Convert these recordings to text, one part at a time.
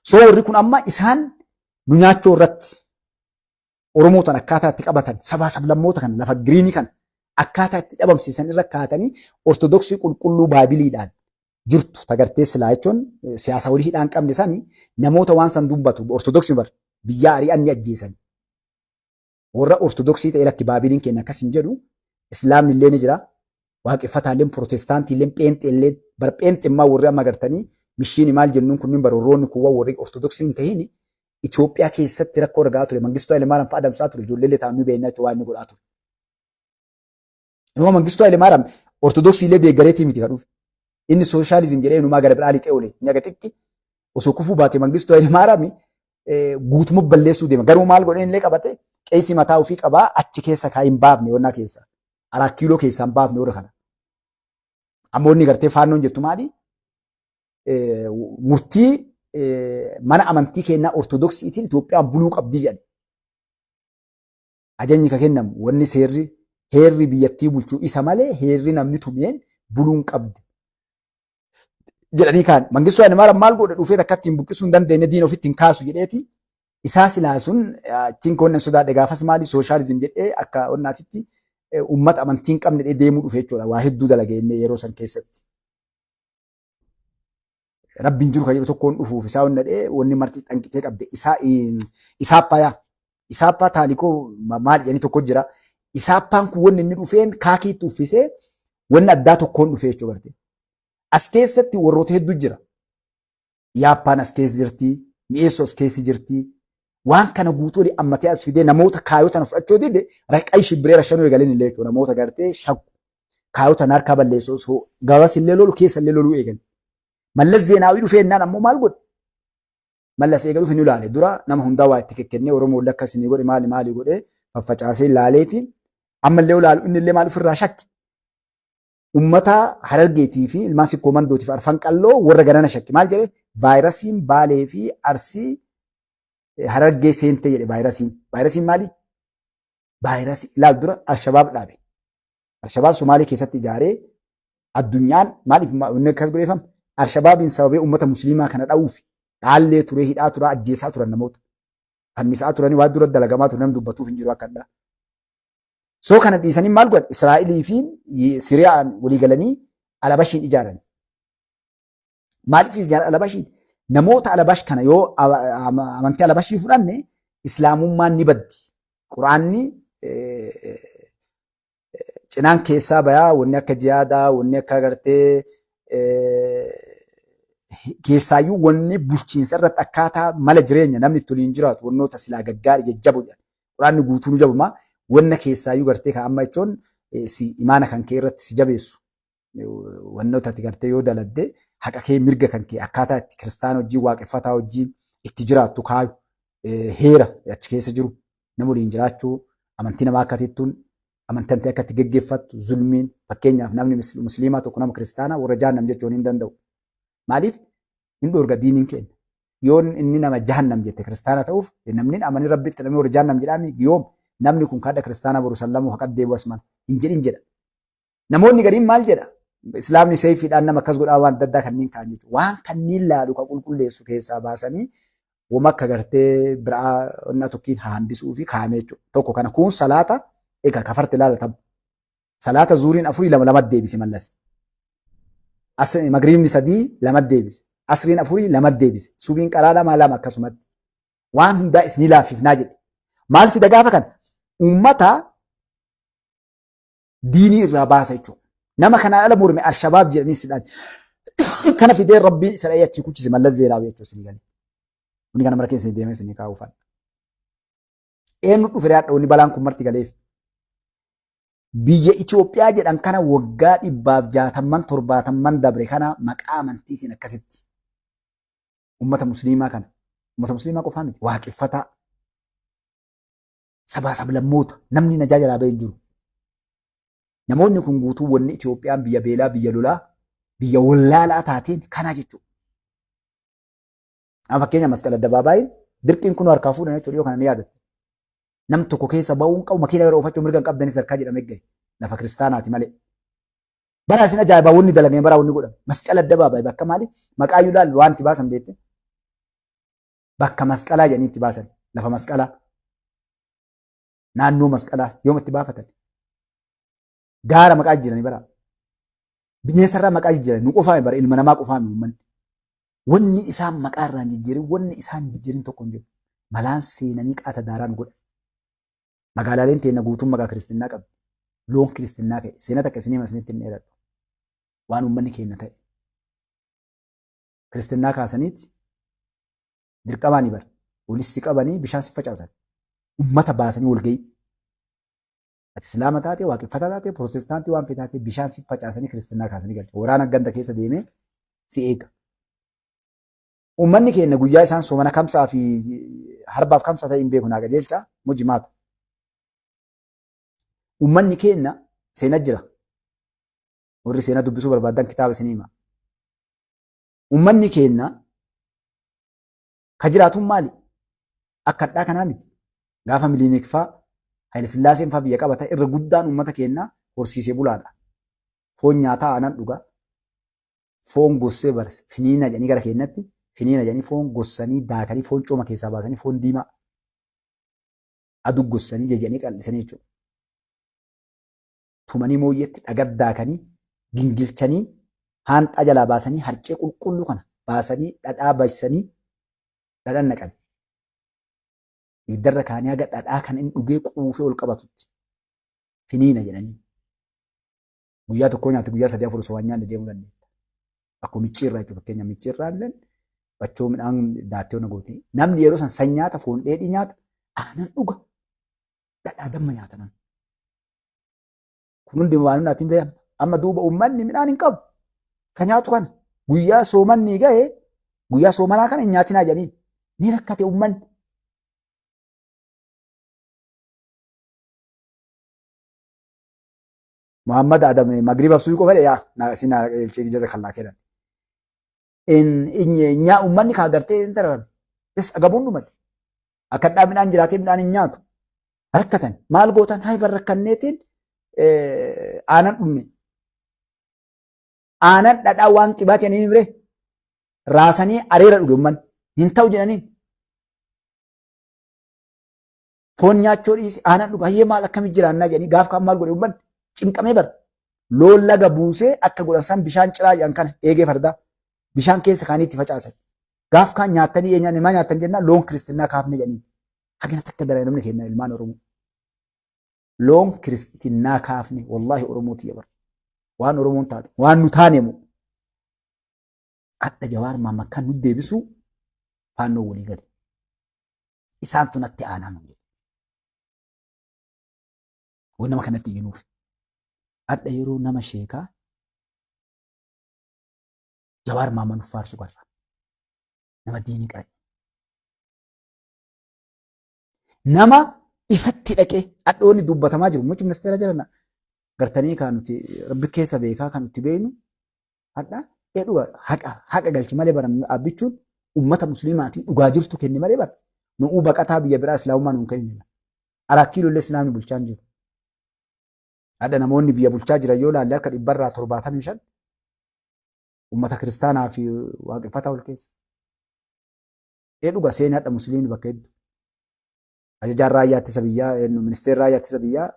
Soo warri kun amma isaan nu nyaachuu irratti Oromootaan akkaataa itti qabatan sabaa sablammoota kan lafa giriinii kan akkaataa itti dhabamsiisan irra kaatanii ortodoksii qulqulluu baabiliidhaan jirtu tagartee silaa jechuun siyaasa walii hidhaan qabne sanii namoota waan san dubbatu ortodoksii bar biyya ari'an ni ajjeesan. Warra ortodoksii ta'e lakki baabiliin keenya akkas hin jedhu islaamni illee ni jira. Waaqeffataalleen pirootestaantiilleen pheenxeelleen bar pheenxemmaa warri amma agartanii mishiin maal jennuun kunniin baroorroonni kuwwan warri ortodoksii hin ta'in Itoophiyaa keessatti rakkoo argaa ture. Mangistuu Hayilemaariyaam fa'aa adamsaa ture. Ijoollee taa'anii beeknaa waan inni godhaa ture. Inuma Mangistuu Hayilemaariyaam ortodoksii illee deeggareetii miti kan dhufe. Inni sooshaalizim jedhee inumaa gara biraa lixee oole. Inni aga xiqqi osoo kufuu baate Mangistuu Hayilemaariyaam guutuma balleessuu deema. Garuu maal godheen illee qabate qeesii mataa ofii qabaa achi keessa kaa hin baafne wannaa keessa. 4 kiiloo keessaa hin baafne warra kana. Ammoo inni gartee faannoon jettu maali? Murtii mana amantii kennaa ortodoksiitiin Itoophiyaan buluu qabdii jedhan. Ajajni ka kennamu wanni heerri biyyattii bulchuu isa malee heerri namni tumeen buluun qabdi. Jedhanii kaan Mangistuu Hayilemaariyaam maal godhe dhufee akka ittiin buqqisuu hin dandeenye diina ofitti hin kaasu jedheeti. Isaa silaa sun ittiin koonnan sodaadhe gaafas maali sooshaalizim jedhee akka onnaatitti uummata amantii hin qabne deemuu dhufe jechuudha. Waa hedduu dalagee yeroo san keessatti. Rabbiin jiru kan jedhu tokkoon dhufuuf isaa onnadhee wanni marti xanqitee qabde isaappaa taalikoo maal jedhanii tokko jira. Isaappaan kun wanni inni dhufeen kaakiitti uffisee wanni addaa tokkoon dhufee jechuudha garte. As keessatti warroota hedduu jira. Yaappaan as keessa jirti, mi'eessoo as keessa jirti. Waan kana guutuu ammatee as fidee namoota kaayota fudhachuu dide raqaa shibbiree rashanuu eegaleen illee jechuudha. Namoota gartee shakku kaayota harkaa balleessoo gabas illee lolu keessa illee loluu eegalee. Mallas Zeenaawii dhufee innaan ammoo maal godhe? Mallas eega dhufe ni ilaale. Dura nama hundaa waa itti kekkennee Oromoo illee akkasii godhe maali godhee faffacaasee ilaaleetiin ammallee ilaalu inni illee maal ofirraa shakki? Uummata Harargeetii fi ilmaan sikkoo mandootiif arfan qalloo warra ganana shakki. Maal jedhee? Vaayirasiin Baalee fi Arsii Harargee seentee jedhe vaayirasiin. Vaayirasiin maali? Vaayirasii ilaal dura Alshabaab dhaabe. Alshabaab Somaalee keessatti ijaaree addunyaan maaliif inni akkas godheefame? Alshabaabiin sababee uummata musliimaa kana dha'uuf dhaallee ture hidhaa ture ajjeesaa turan namoota. Fannisaa turanii waan dura dalagamaa ture namni dubbatuuf hin jiru akka addaa. Soo kana dhiisanii maal godhan? Israa'elii fi Siriyaan walii galanii Alabashiin ijaaran. Maaliif ijaaran Alabashiin? Namoota Alabash kana yoo amantii Alabashii fudhanne Islaamummaan ni baddi. Quraanni cinaan keessaa bayaa wanni akka jihaadaa, wanni akka agartee keessaayyuu wanni bulchiinsa irratti akkaataa mala jireenya namni itti waliin jiraatu wannoota silaa gaggaarii jajjabu jedhan. Quraanni guutuu nu jabuma wanna keessaayyuu gartee kan amma jechuun imaana kan kee irratti si jabeessu. Wannoota ati gartee yoo daladde haqa kee mirga kan kee akkaataa itti kiristaana wajjin waaqeffataa wajjin itti jiraattu kaayu heera achi keessa jiru nama waliin jiraachuu amantii namaa akka tittuun amantii akka itti geggeeffattu zulmiin fakkeenyaaf namni musliimaa tokko nama kiristaanaa warra jahannam jechuun hin danda'u. Maaliif? Hin dhoorga diiniin keenya. Yoon inni nama jahannam jette kiristaana ta'uuf namni amanii rabbitti namni warra jahannam jedhaami yoom namni kun kadha kiristaanaa boru sallamuu haqat deebu asman hin jedhin jedha. Namoonni gariin maal jedha? Islaamni seefiidhaan nama akkas godhaa waan adda addaa kanneen kaan jechuudha. Waan kanneen laalu kan qulqulleessu keessaa baasanii wama akka gartee biraa onnaa tokkiin hambisuu fi kaa'amee jechuudha. Tokko kana kun salaata egaa kafarti ilaalatamu. Salaata zuuriin 4 lama deebise mallas. Magriibni 3 lama deebise. Asriin 4 lama deebise. Subiin qalaa lama akkasumatti. Waan hundaa isin laafifnaa jedhe. Maal fida gaafa kana? Uummata diinii irraa baasa jechuudha. Nama kanaan ala morme Alshabaab jedhanii sidhaan. Kana fidee rabbiin isa dhayee achii kuchise mallas Zeenaawii jechuudha isin galee. Inni kana mara keessa deemee isin kaa'uufan. Eenyu dhufe yaadda wanni balaan kun marti galeef. Biyya Itoophiyaa jedhan kana waggaa 160 dabre kana maqaa amantiitiin akkasitti. Uummata musliimaa kana. Uummata musliimaa qofaa miti. Waaqeffataa. Sabaa sablammoota namni najaa jalaa bahee jiru. Namoonni kun guutuu wanni Itoophiyaan biyya beelaa, biyya lolaa, biyya wallaalaa taateen kanaa jechuudha. Amma fakkeenya masqala addabaabaayii dirqiin kun harkaa fuudhan jechuudha yoo kana ni yaadatte. Nam tokko keessa ba'uun qabu makiina yeroo oofachuu mirga hin qabdanis harkaa jedhamee gahe lafa kiristaanaati malee. Bara isin ajaa'ibaa wanni dalaganii bara wanni godhan masqala addabaabaayii bakka maali? Maqaa yuulaal wanti baasan beekte. bakka masqalaa jedhanii itti baasan lafa masqalaa naannoo masqalaa yooma itti baafatan gaara maqaa jijjiiranii bara bineensarraa maqaa jijjiiran nu qofaame bara ilma namaa qofaame uummanni wanni isaan maqaa irraan jijjiirin wanni isaan jijjiirin tokko hin jiru malaan seenanii qaata daaraan godha magaalaaleen teenya guutuun maqaa kiristinnaa qabdi loon kiristinnaa ka'e seenaa takka isinii masinitti hin dheeradhu waan uummanni keenya ta'e kiristinnaa kaasaniiti dirqamaanii bara walissi qabanii bishaan si facaasan ummata baasanii wal ga'ii ati islaama taate waaqeffataa taate pirootestaantii waan fedhaa taate bishaan si facaasanii kiristinnaa kaasanii galchu waraana ganda keessa deemee si eega. Uummanni keenya guyyaa isaan soomana kamsaa fi harbaaf kamsa ta'e hin beeku naa qajeelchaa mujjimaata. Uummanni keenya seenaa jira. Warri seenaa dubbisuu barbaadan kitaaba isinii hima. Uummanni keenya ka jiraatuun maali? Akka hadhaa kanaa miti. Gaafa Miliinik fa'aa Haayile Sillaaseen fa'aa biyya qabata irra guddaan uummata keenyaa horsiisee bulaadha. Foon nyaataa aanan dhugaa. Foon gossee barse finiina jedhanii gara keenyatti finiina jedhanii foon gossanii daakanii foon cooma keessaa baasanii foon diimaa aduu gossanii jajanii qal'isanii jechuudha. Tumanii mooyyeetti dhagaa daakanii gingilchanii haanxaa jalaa baasanii harcee qulqulluu kana baasanii dhadhaa baasanii dhadhaan naqan. Ibiddarra kaanii haga dhadhaa kan inni dhugee quufee ol qabatutti finiina jedhanii. Guyyaa tokkoo nyaate guyyaa 3-4 osoo waan nyaanne deemuu dandeetta. Akkuma micciirraa jechuudha fakkeenyaaf micciirraa illee bachoo midhaan daattee ona goote. Namni yeroo san nyaata foon dheedhii nyaata aanan dhuga dhadhaa damma nyaataman. Kun hundi waan naatiin beekan amma duuba uummanni midhaan hin qabu. Kan nyaatu kana guyyaa soomanni ga'ee guyyaa soomanaa kana hin nyaatinaa jedhaniin ni rakkate uummanni. Muhammad Adam magriba suuqoo fedhe yaa na sina ilchee jaza kallaa kennan. Nyaa uummanni kaa gartee hin tararan. Is agabuun dhumate. Akka dhaa midhaan jiraatee midhaan hin nyaatu. Rakkatan maal gootan haa ifa rakkanneetiin aanan dhumne. Aanan dhadhaa waan qibaati ani hin bire raasanii areera dhuge uummanni hin ta'u jedhaniin. Foon nyaachoo dhiisi aanan dhuga hayyee maal akkamii jiraannaa jedhanii gaaf kaan maal godhe uummanni cinqamee bara. Loon laga buusee akka godhan san bishaan ciraa jedhan kana eegee fardaa bishaan keessa kaanii itti facaasan. Gaaf kaan nyaatanii eenyaan ilmaa nyaatan jennaan loon kiristinnaa kaafne jedhanii. Hagana takka daran namni kenna ilmaan Oromoo. Loon kiristinnaa kaafne wallaahi Oromooti bara. Waan Oromoon taate waan nu taaneemu. Adda Jawaar Maammakkaan nu deebisuu faannoo walii gale. Isaantu natti aanaa nu jedhe. Waan nama kanatti iyyinuuf. Adda yeroo nama sheekaa Jawaar Maamman faarsu garra. Nama diinii qare. Nama ifatti dhaqee addoonni dubbatamaa jiru. Mucci ministeera jirana. Gartanii kan nuti rabbi keessa beekaa kan nuti beeknu hadha dhuga haqa galchi malee bara abbichuun ummata musliimaatiin dhugaa jirtu kenni malee bara nu'uu baqataa biyya biraa islaamummaa nuun kennina. Arakkiiloo illee islaamni bulchaan jiru. Hadha namoonni biyya bulchaa jiran yoo laalle akka 175 ummata kiristaanaa fi waaqeffataa ol keessa. Dhuga seenaa hadha musliimni bakka hedduu. Ajajaan raayyaa ittisa biyyaa ministeerri raayyaa ittisa biyyaa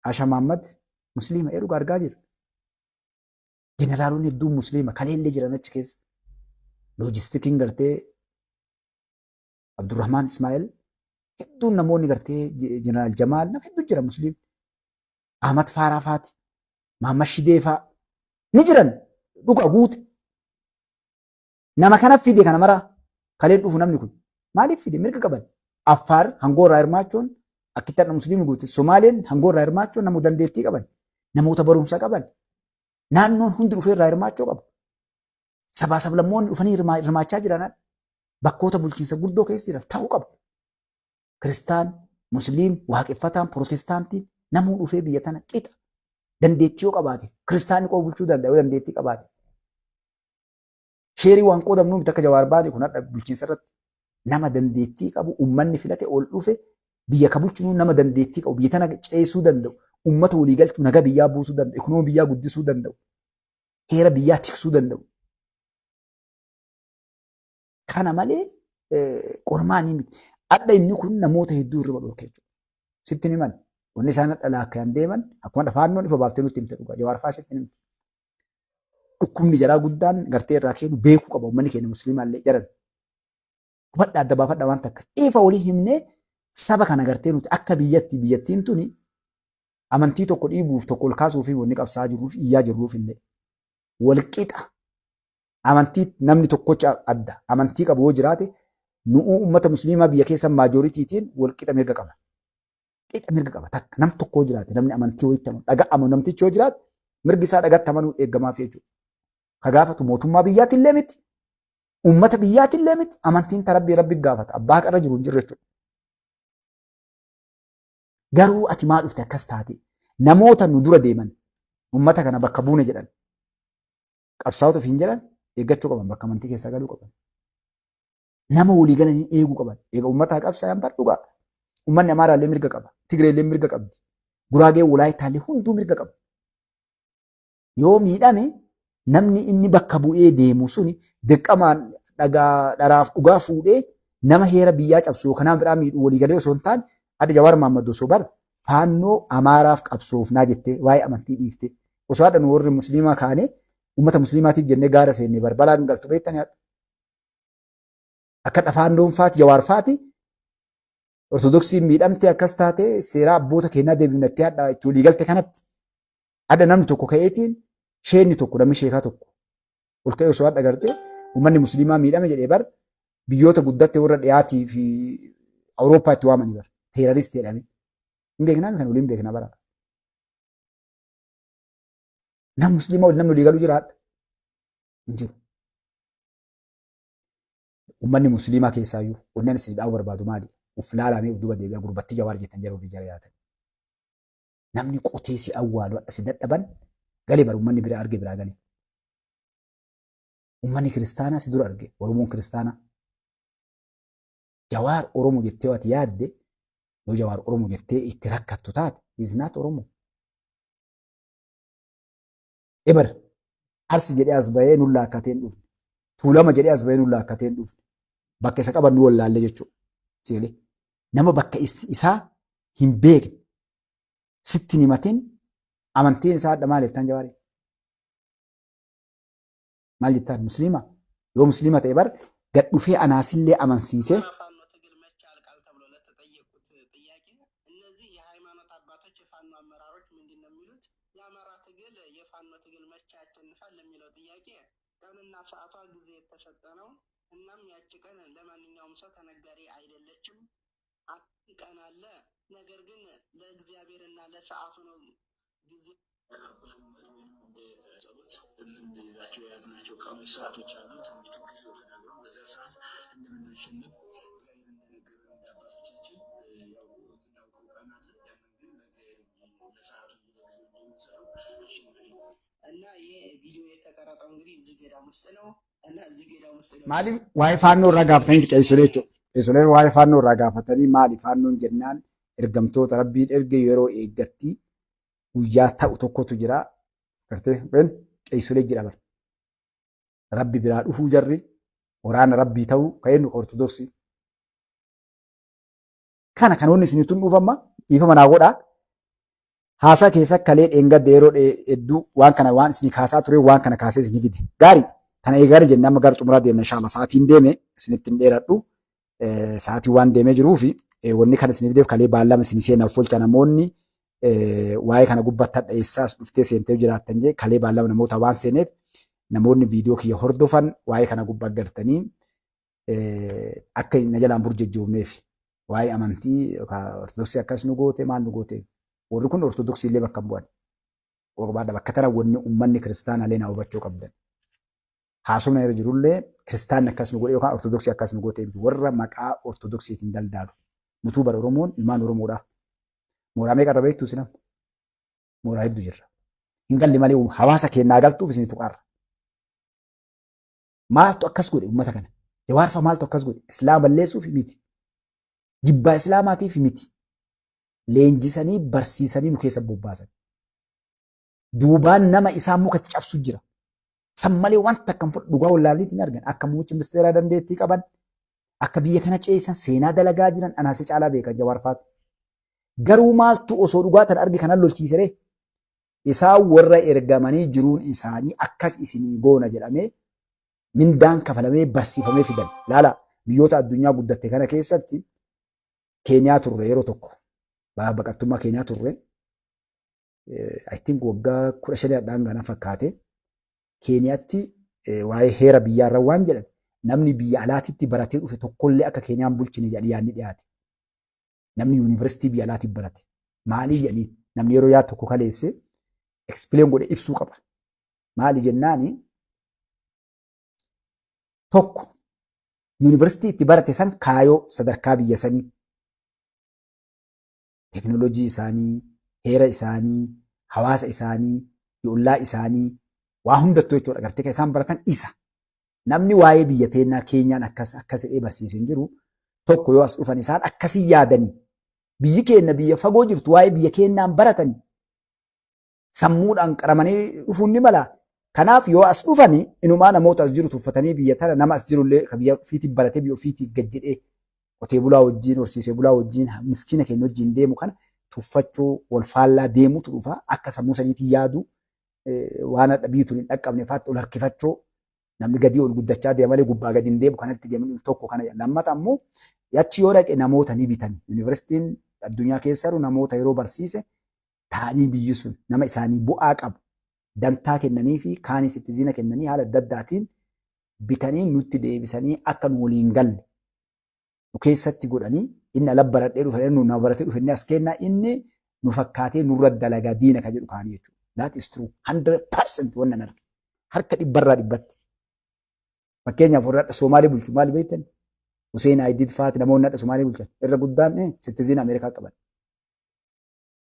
Asha Mahammad musliima dhuga argaa jira. Jeneraalonni hedduun musliima kaleellee jiran achi keessa. Loojistikiin gartee Abdurrahmaan Ismaa'eel hedduun namoonni gartee jeneraal Jamaal nama hedduu jira musliima. Ahmad Faaraa faati. Mahammad Shidee faa ni jiran dhuga guute. Nama kanaaf fide kana maraa kaleen dhufu namni kun maaliif fide mirga qaban? Affaar hangoo irraa hirmaachuun akkitti hadha musliimni guute. Somaaleen hangoo irraa hirmaachuun namoota dandeettii qaban. Namoota barumsa qaban. Naannoon hundi dhufee irraa hirmaachuu qabu. Sabaa sablammoonni dhufanii hirmaachaa jiran bakkoota bulchiinsa guddoo keessa jiran ta'uu qabu. Kiristaan, Musliim, Waaqeffataan, Pirootestaantiin namuu dhufee biyya tana qixa dandeettii yoo qabaate kiristaanni qoo bulchuu danda'u dandeettii qabaate. Sheerii waan qoodamnuu miti akka Jawaar baane kun hadha bulchiinsa irratti nama dandeettii qabu uummanni filate ol dhufe biyya ka bulchuu nama dandeettii qabu biyya tana ceesuu danda'u. Uummata walii galchuu nagaa biyyaa buusuu danda'u, ikonoomii biyyaa guddisuu danda'u, heera biyyaa tiksuu danda'u. Kana malee qormaa ni miti. Adda inni kun namoota hedduu irra dhorke jechuudha. Sitti himan wanni isaan dhalaa akka hin deeman akkuma faannoon ifa baaftee nutti himte dhugaa Jawaar fa'aa sitti himte. Dhukkubni jaraa guddaan gartee irraa kennu beekuu qaba uummanni keenya musliimaallee jaran. Hubadhaa adda baafadhaa waan takka ifa walii himnee saba kana gartee nuti akka biyyattiin tuni amantii tokko dhiibuuf tokko ol kaasuu fi wanni qabsaa jirruuf iyyaa jirruuf illee walqixa amantii namni tokkocha adda amantii qabu yoo jiraate nu'uu uummata musliimaa biyya keessa maajooritiitiin walqixa mirga qaba. Qixa mirga qaba takka nam tokko jiraate namni amantii wayittamu dhaga'amu namtichi yoo jiraate mirgi isaa dhagatti amanuu eeggamaaf jechuudha. Ka gaafatu mootummaa biyyaatillee miti uummata biyyaatillee miti amantiin rabbi gaafata abbaa qarra jiru hin jirre jechuudha. Garuu ati maal dhufte akkas taate namoota nu dura deeman uummata kana bakka buune jedhan qabsaa'ota ofiin jedhan eeggachuu qaban bakka amantii keessaa galuu qaban. Nama walii galanii eeguu qaban. Eega uummataa qabsaa'an bar dhugaa. Uummanni Amaaraallee mirga qaba. Tigreellee mirga qabdi. Guraagee Walaayitaallee hunduu mirga qaba. Yoo miidhame namni inni bakka bu'ee deemu suni dirqamaan dharaaf dhugaa fuudhee nama heera biyyaa cabsu kanaan biraa miidhuu walii galee osoo hin taane adda Jawaar Maammadoo osoo bar faannoo Amaaraaf qabsoofnaa jettee waa'ee amantii dhiifte osoo haadha nu warri musliimaa kaanee uummata musliimaatiif jennee gaara seennee barbalaan galtu beektanii akka dhafaandoon faati Jawaar faati ortodoksiin miidhamte akkas taate seeraa abboota keenyaa deebifnattee hadhaa itti walii galte kanatti adda namni tokko ka'eetiin sheenni tokko namni sheekaa tokko ol ka'ee osoo hadha gartee uummanni musliimaa miidhame jedhee bar biyyoota guddatte warra dhiyaatii fi Awurooppaa itti waamanii bar teeraristi jedhame. Hin beeknaa kan waliin beekna bara. Nam musliimaa namni walii galuu jiraadha. Hin jiru. Uummanni musliimaa keessaayyuu onneen isin dhaa'uu barbaadu maali? Uf laalamee uf duba deebi'a gurbatti Jawaar jettan jedhu biyya yaatan. Namni qotee si awwaalu hadha si dadhaban galee bara uummanni bira arge biraa galee. Uummanni kiristaanaa si dura arge Oromoon kiristaanaa. Jawaar Oromoo jettee ati yaadde yoo Jawaar Oromoo jettee itti rakkattu taate isnaat Oromoo. Ebar arsi jedhee as bahee nullaa akkateen dhufne. Tuulama jedhee as bahee nullaa akkateen dhufne. Bakka isa qaban nu wallaalle jechuudha. Seelee nama bakka isaa hin beekne sitti hin himatin amantiin isaa adda maal jettaan Jawaari? Maal jettaan musliima? Yoo musliima ta'e bar gad dhufee anaasillee amansiisee ሰዓቷ ጊዜ የተሰጠ ነው። እናም ያቺ ቀን ለማንኛውም ሰው ተነጋሪ አይደለችም። ቀን አለ፣ ነገር ግን ለእግዚአብሔርና ለሰዓቱ ነው ጊዜ እንደይዛቸው የያዝናቸው ቀኖች ሰዓቶች አሉ። ትንቢቱ ጊዜው ተነግሮ በዚያ ሰዓት እንደምናሸንፍ እግዚአብሔር እንደነገረን እንዳባቶቻችን ያው እናውቀው ቀን አለ። ያንን ግን ለእግዚአብሔር ለሰዓቱ ለጊዜው እንደምንሰራው እና ይሄ ቪዲዮ የተቀረጠው እንግዲህ እዚህ ገዳም ውስጥ ነው እና እዚህ ገዳም ውስጥ ነው ማሊ ዋይ ፋኖ ረጋፍተን ቄሱሌቾ ቄሱሌ ዋይ ፋኖ ረጋፈተኒ ማሊ ፋኖን ጀናን ergamtoota rabbiin erge yeroo eeggatti guyyaa ta'u tokkotu jira gartee ben qeessulee jira bar rabbi biraa dhufuu jarri waraana rabbii ta'u ka'ennu ortodoksii kana kanoonni isinitun dhufamma dhiifama naa godhaa haasaa keessa kalee dheengadde yeroo hedduu waan kana waan isinii kaasaa ture waan kana kaasee isinii fide gaarii tana eegaara jennee amma gara xumuraa deemna inshallah sa'aatiin deeme isinittiin dheeradhu sa'aatii waan deemee jiruufi wanni kana isiniif deef kalee baallama isin seenaaf folcha namoonni waa'ee kana gubbatti hadheessaas dhuftee seentee jiraattan jee kalee baallama namoota waan seeneef namoonni viidiyoo kiyya hordofan waa'ee kana gubbaa gartanii akka na jalaan burjejjoofneef waa'ee amantii ortodoksii akkas nu goote maal nu goote warri kun ortodoksii illee bakka bu'an qorbaadha bakka tana wanni uummanni kiristaanaallee naa hubachuu qabdan haasofna irra jirullee kiristaanni akkas nu godhe yookaan ortodoksii akkas nu goote warra maqaa ortodoksiitiin daldaalu nutuu bara Oromoon ilmaan Oromoodha. Mooraa meeqa irra beektu isin? Mooraa hedduu jirra. Hin galli malee hawaasa keenyaa galtuuf isin tuqaarra. Maaltu akkas godhe uummata kana? Jawaarfa maaltu akkas godhe? Islaama balleessuuf miti. Jibbaa Islaamaatiif miti. Leenjisanii barsiisanii nu keessa bobbaasan. Duubaan nama isaan mukatti cabsu jira. San malee wanta akkam fudhu dhugaa wallaalliitiin argan akka muummichi ministeeraa dandeettii qaban akka biyya kana ceesan seenaa dalagaa jiran anaase caalaa beekan Jawaar Faatu. Garuu maaltu osoo dhugaatan arge kanan lolchiisere isaan warra ergamanii jiruun isaanii akkas isinii goona jedhamee mindaan kafalamee barsiifamee fidan. Laala biyyoota addunyaa guddatte kana keessatti Keeniyaa turre yeroo tokko baqattummaa Keeniyaa turre. I think waggaa 15 gana fakkaate Keeniyaatti waa'ee heera biyyaarra waan jedhan namni biyya alaatitti baratee dhufe tokkollee akka Keeniyaan bulchine jedhanii yaadni dhiyaate. Namni yuunivarsiitii biyya alaatitti barate maaliif jedhanii namni yeroo yaadu tokko kaleesse explain godhe ibsuu qaba. Maali jennaani tokko yuunivarsiitii itti barate san kaayoo sadarkaa biyya sanii teknoolojii isaanii heera isaanii hawaasa isaanii ollaa isaanii waa hundattuu jechuudha agartee kan isaan baratan isa. Namni waa'ee biyya teennaa Keeniyaan akkas jedhee barsiisin jiru tokko yoo as dhufan isaan akkasii yaadanii biyyi keenya biyya fagoo jirtu waa'ee biyya keenyaan baratanii sammuudhaan qaramanii dhufuun ni mala. Kanaaf yoo as dhufanii inumaa namoota as jiru tuffatanii biyya tana nama as jirullee kan biyya ofiitiif baratee biyya ofiitiif gad jedhee qotee bulaa wajjin horsiisee bulaa wajjin miskiina keenya wajjin deemu kana tuffachuu wal faallaa deemutu dhufa akka sammuu saniitiin yaadu waan adda biyyuun hin dhaqqabne faatti ol harkifachuu namni gadii ol guddachaa deema malee gubbaa gadi hin deemu kanatti deemu tokko kana lammata ammoo yachi yoo dhaqe namoota ni bitan yuunivarsiitiin addunyaa keessaruu namoota yeroo barsiise ta'anii biyyi sun nama isaanii bu'aa qabu dantaa kennanii fi kaanis itti zina kennanii haala adda addaatiin bitanii nutti deebisanii akka nu waliin galle nu keessatti godhanii inni ala baradhee dhufe nu na baratee dhufe inni as kennaa inni nu fakkaatee nurra dalagaa diina ka jedhu kaanii jechuudha. That is true 100% wannan arge harka dhibbarraa dhibbatti. Fakkeenyaaf warra Somaalee bulchu maali beektan? Hussein Aidid faati namoonni adda Somaalee bulchan irra guddaan siitiziin Ameerikaa qaban.